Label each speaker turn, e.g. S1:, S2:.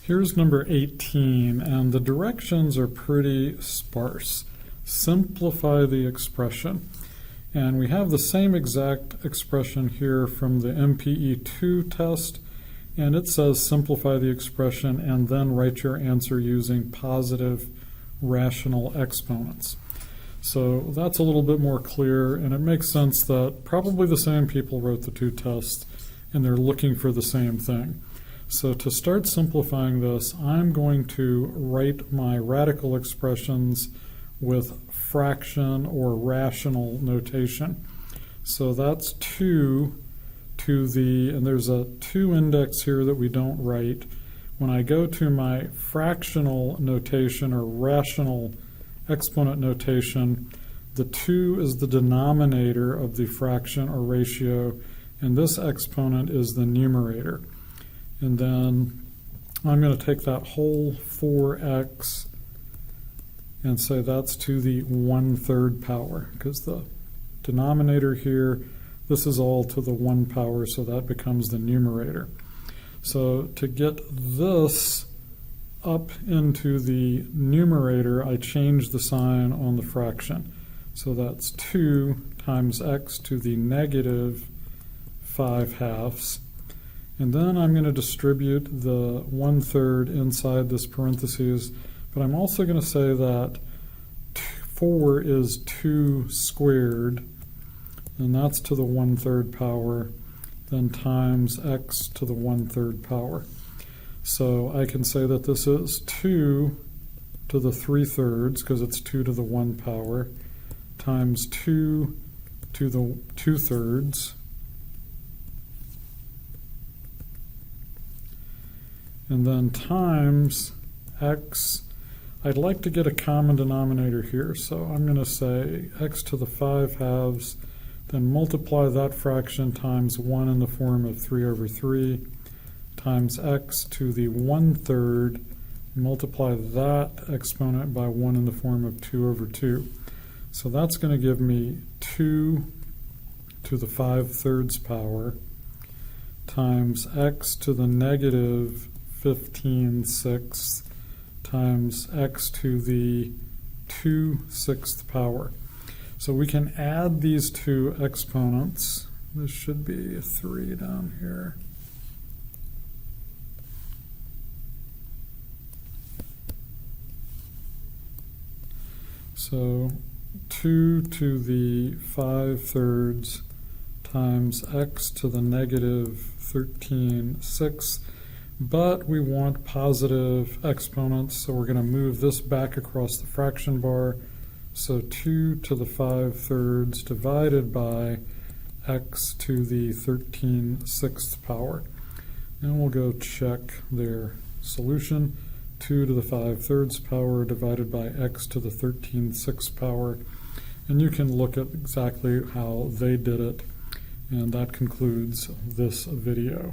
S1: Here's number 18, and the directions are pretty sparse. Simplify the expression. And we have the same exact expression here from the MPE2 test, and it says simplify the expression and then write your answer using positive rational exponents. So that's a little bit more clear, and it makes sense that probably the same people wrote the two tests and they're looking for the same thing. So to start simplifying this, I'm going to write my radical expressions with fraction or rational notation. So that's 2 to the, and there's a 2 index here that we don't write. When I go to my fractional notation or rational exponent notation, the 2 is the denominator of the fraction or ratio, and this exponent is the numerator. And then I'm going to take that whole 4x and say that's to the 1/3 power, because the denominator here, this is all to the 1 power, so that becomes the numerator. So to get this up into the numerator, I change the sign on the fraction. So that's 2 times x to the negative 5/2. And then I'm going to distribute the 1/3 inside this parentheses, but I'm also going to say that 4 is 2 squared, and that's to the 1/3 power, then times x to the 1/3 power. So I can say that this is 2 to the 3/3, because it's 2 to the 1 power, times 2 to the 2/3, and then times x. I'd like to get a common denominator here, so I'm going to say x to the 5/2, then multiply that fraction times 1 in the form of 3/3, times x to the 1/3, multiply that exponent by 1 in the form of 2/2. So that's going to give me 2 to the 5/3 power times x to the negative 15/6 times x to the 2/6 power. So we can add these two exponents. This should be a 3 down here. So 2 to the 5/3 times x to the negative 13/6. But we want positive exponents, so we're going to move this back across the fraction bar. So 2 to the 5/3 divided by x to the 13/6 power. And we'll go check their solution. 2 to the 5/3 power divided by x to the 13/6 power. And you can look at exactly how they did it. And that concludes this video.